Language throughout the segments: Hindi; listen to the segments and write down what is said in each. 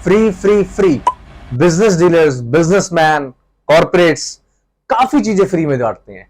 Free free free. Business dealers, businessman, corporates काफी चीजें फ्री में बांटते हैं,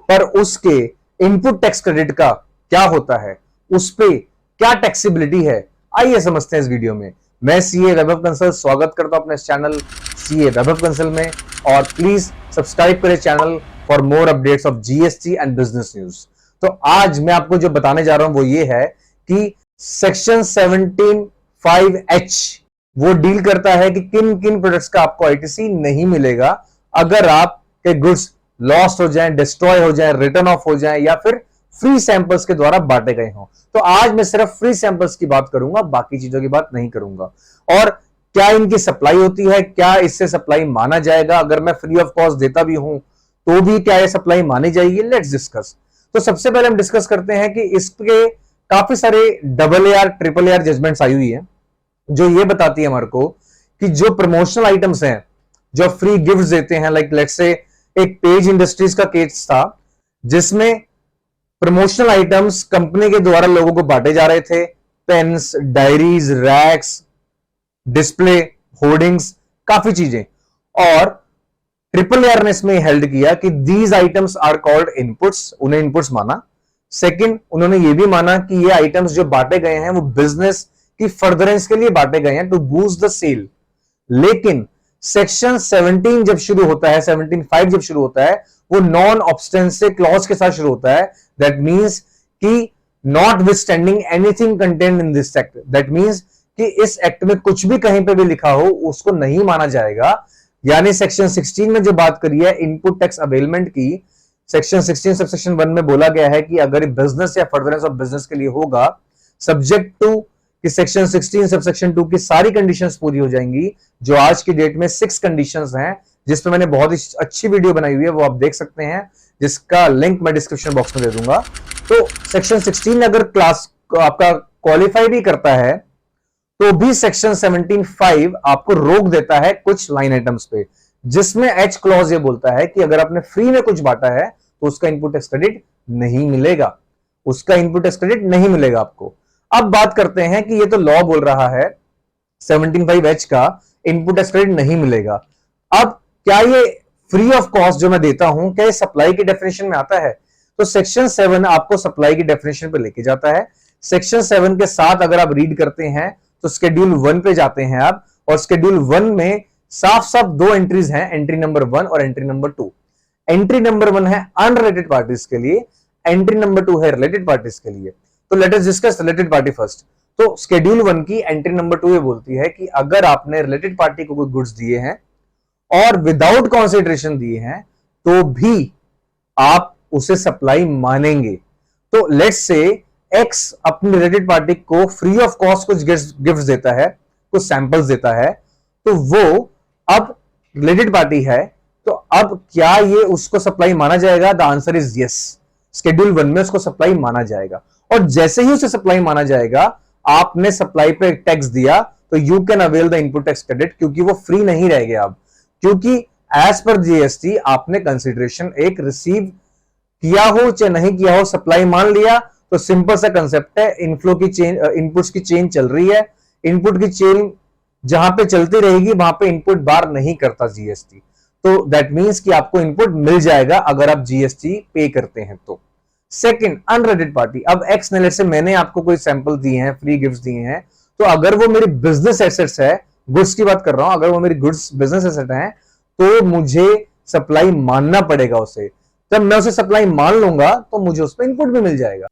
पर उसके इनपुट टैक्स क्रेडिट का क्या होता है, उस पे क्या टैक्सेबिलिटी है, आइए समझते हैं इस वीडियो में। मैं सीए वैभव कंसल स्वागत करता हूं अपने चैनल सीए वैभव कंसल में, और प्लीज सब्सक्राइब करें channel for more updates of GST and business news. तो आज मैं आपको जो बताने जा रहा हूं वो ये है कि सेक्शन 17(5)(h वो डील करता है कि किन किन प्रोडक्ट्स का आपको आईटीसी नहीं मिलेगा अगर आपके गुड्स लॉस्ट हो जाएं, डिस्ट्रॉय हो जाएं, रिटर्न ऑफ हो जाएं, या फिर फ्री सैंपल्स के द्वारा बांटे गए हों। तो आज मैं सिर्फ फ्री सैंपल्स की बात करूंगा, बाकी चीजों की बात नहीं करूंगा। और क्या इनकी सप्लाई होती है, क्या इससे सप्लाई माना जाएगा, अगर मैं फ्री ऑफ कॉस्ट देता भी हूं तो भी क्या ये सप्लाई मानी जाएगी, लेट्स डिस्कस। तो सबसे पहले हम डिस्कस करते हैं कि इसके काफी सारे AA, AAA जजमेंट्स आई हुई है जो ये बताती है हमारे को कि जो प्रमोशनल आइटम्स हैं, जो फ्री गिफ्ट्स देते हैं, लाइक लेट्स से एक पेज इंडस्ट्रीज का केस था जिसमें प्रमोशनल आइटम्स कंपनी के द्वारा लोगों को बांटे जा रहे थे, pens, diaries, racks, display, hoardings, काफी चीजें। और AAA ने इसमें हेल्ड किया कि these items are called inputs, उन्हें इनपुट्स माना। सेकंड, उन्होंने ये भी माना कि ये आइटम्स जो बांटे गए हैं वो बिजनेस की फर्दरेंस के लिए बांटे गए हैं, टू बूस्ट द सेल। लेकिन सेक्शन 17 जब शुरू होता है, 17(5) जब शुरू होता है, वो नॉन ऑब्स्टेंसिव क्लॉज के साथ शुरू होता है। दैट मींस कि not withstanding anything contained in this act, that means कि इस एक्ट में कुछ भी कहीं पे भी लिखा हो उसको नहीं माना जाएगा। यानी सेक्शन 16 में जो बात करी है इनपुट टैक्स अवेलमेंट की, सेक्शन 16 सबसेक्शन 1 में बोला गया है कि अगर बिजनेस या फर्दरेंस ऑफ बिजनेस के लिए होगा, सब्जेक्ट टू कि सेक्शन 16 सबसेक्शन 2 की सारी कंडीशंस पूरी हो जाएंगी, जो आज की डेट में 6 कंडीशंस हैं, जिस पे मैंने बहुत ही अच्छी वीडियो बनाई हुई है, वो आप देख सकते हैं, जिसका लिंक मैं डिस्क्रिप्शन बॉक्स में दे दूंगा। तो सेक्शन 16 अगर क्लास आपका क्वालिफाई भी करता है तो भी सेक्शन 17(5) आपको रोक देता है कुछ लाइन आइटम्स पे, जिसमें एच क्लॉज ये बोलता है कि अगर आपने फ्री में कुछ बांटा है तो उसका इनपुट टैक्स क्रेडिट नहीं मिलेगा, उसका इनपुट टैक्स क्रेडिट नहीं मिलेगा आपको। अब बात करते हैं कि ये तो लॉ बोल रहा है 17(5)(h का इनपुट टैक्स क्रेडिट नहीं मिलेगा। अब क्या ये फ्री ऑफ कॉस्ट जो मैं देता हूं, क्या ये सप्लाई की डेफिनेशन में आता है? तो सेक्शन 7 आपको सप्लाई की डेफिनेशन पे लेके जाता है। सेक्शन 7 के साथ अगर आप रीड करते हैं तो शेड्यूल 1 पे जाते हैं आप, और शेड्यूल 1 में साफ साफ दो एंट्रीज हैं, एंट्री नंबर 1 और एंट्री नंबर 2। एंट्री नंबर 1 है अनरिलेटेड पार्टीज के लिए, एंट्री नंबर 2 है रिलेटेड पार्टीज के लिए। तो let us discuss related party first. तो शेड्यूल 1 की एंट्री नंबर 2 ये बोलती है कि अगर आपने रिलेटेड पार्टी को कोई गुड्स दिए हैं और विदाउट कंसिडरेशन दिए हैं तो भी आप उसे सप्लाई मानेंगे। तो लेट्स से एक्स अपनी रिलेटेड पार्टी को फ्री ऑफ कॉस्ट कुछ गिफ्ट्स देता है, कुछ सैंपल्स देता है, तो वो अब रिलेटेड पार्टी है, तो अब क्या ये उसको सप्लाई माना जाएगा? The answer is yes. Schedule 1 में उसको सप्लाई माना जाएगा, और जैसे ही उसे सप्लाई माना जाएगा, आपने सप्लाई पे टैक्स दिया तो you can avail the input tax credit, क्योंकि वो फ्री नहीं रहेगा अब, क्योंकि एज पर जीएसटी आपने कंसिडरेशन एक रिसीव किया हो चाहे नहीं किया हो, सप्लाई मान लिया। तो सिंपल सा कंसेप्ट है, इनफ्लो की चेन, इनपुट्स की चेन चल रही है, इनपुट की चेन जहां पे चलती रहेगी वहां पे इनपुट बार नहीं करता जीएसटी। तो दैट मींस कि आपको इनपुट मिल जाएगा अगर आप जीएसटी पे करते हैं तो। Second, unrelated party. अब एक्स ने से मैंने आपको कोई सैंपल दिए हैं, फ्री गिफ्ट्स दिए हैं, तो अगर वो मेरी बिजनेस एसेट्स है, गुड्स की बात कर रहा हूं, अगर वो मेरी गुड्स बिजनेस एसेट है तो मुझे सप्लाई मानना पड़ेगा उसे। जब मैं उसे सप्लाई मान लूंगा तो मुझे उस पर इनपुट भी मिल जाएगा।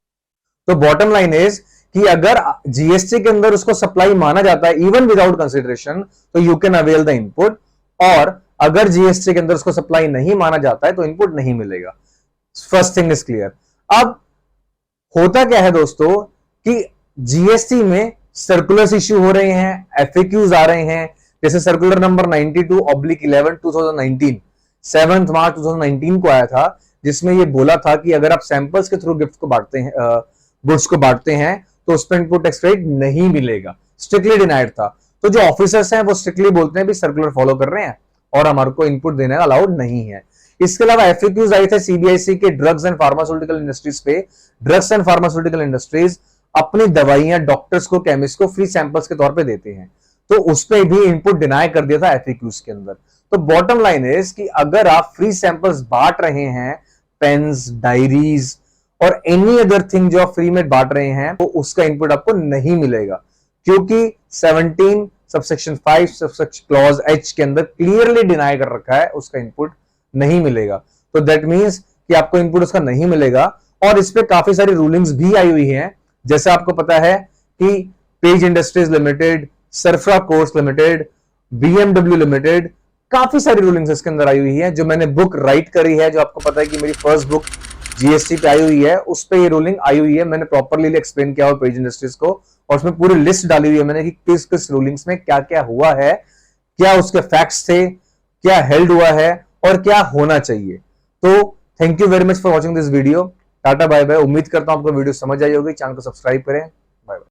तो बॉटम लाइन इज कि अगर जीएसटी के अंदर उसको सप्लाई माना जाता है इवन विदाउट कंसिडरेशन, तो you can avail the input, और अगर जीएसटी के अंदर उसको सप्लाई नहीं माना जाता है तो इनपुट नहीं मिलेगा। First thing is clear. अब होता क्या है दोस्तों कि जीएसटी में सर्कुलर्स इश्यू हो रहे हैं, एफएक्यूज आ रहे हैं, जैसे सर्कुलर नंबर 92/11 2019 7 मार्च 2019 को आया था, जिसमें यह बोला था कि अगर आप सैंपल्स के थ्रू गिफ्ट को बांटते हैं, गुड्स को बांटते हैं, तो उस पर इनपुट टैक्स क्रेडिट नहीं मिलेगा, स्ट्रिक्टली डिनाइड था। तो जो ऑफिसर्स हैं वो स्ट्रिक्टली बोलते हैं भी सर्कुलर फॉलो कर रहे हैं और हमारे को इनपुट देने का अलाउड नहीं है। इसके अलावा एफएक्यूज आए थे सीबीआईसी के ड्रग्स एंड फार्मास्यूटिकल इंडस्ट्रीज पे। ड्रग्स एंड फार्मास्यूटिकल इंडस्ट्रीज अपनी दवाइयां डॉक्टर्स को, केमिस्ट को फ्री सैंपल्स के तौर पे देते हैं। तो उस पर भी इनपुट डिनाई कर दिया था एफएक्यूज के अंदर। तो बॉटम लाइन इज कि अगर आप फ्री सैंपल्स बांट रहे हैं, पेन्स, डायरीज और एनी अदर थिंग जो आप फ्री में बांट रहे हैं, तो उसका इनपुट आपको नहीं मिलेगा, क्योंकि 17 सबसेक्शन 5 सबसेक्शन क्लॉज एच के अंदर क्लियरली डिनाई कर रखा है उसका इनपुट नहीं मिलेगा। तो दैट मींस कि आपको इनपुट उसका नहीं मिलेगा। और इस पे काफी सारी रूलिंग्स भी आई हुई हैं, जैसे आपको पता है कि page industries limited, Sarfara course limited, BMW limited, काफी सारी रूलिंग्स इसके अंदर आई हुई है। जो मैंने बुक राइट करी है, जो आपको पता है कि मेरी फर्स्ट बुक जीएसटी पे आई हुई है, उस पे ये रूलिंग आई हुई है। मैंने प्रॉपरली एक्सप्लेन किया हुआ पेज इंडस्ट्रीज को, और उसमें पूरी लिस्ट डाली हुई है मैंने कि किस किस रूलिंग्स में क्या क्या हुआ है, क्या उसके फैक्ट्स थे, क्या हेल्ड हुआ है और क्या होना चाहिए। तो thank you very much for watching this video. Tata bye bye. उम्मीद करता हूं आपको वीडियो समझ आई होगी। चैनल को सब्सक्राइब करें। Bye bye.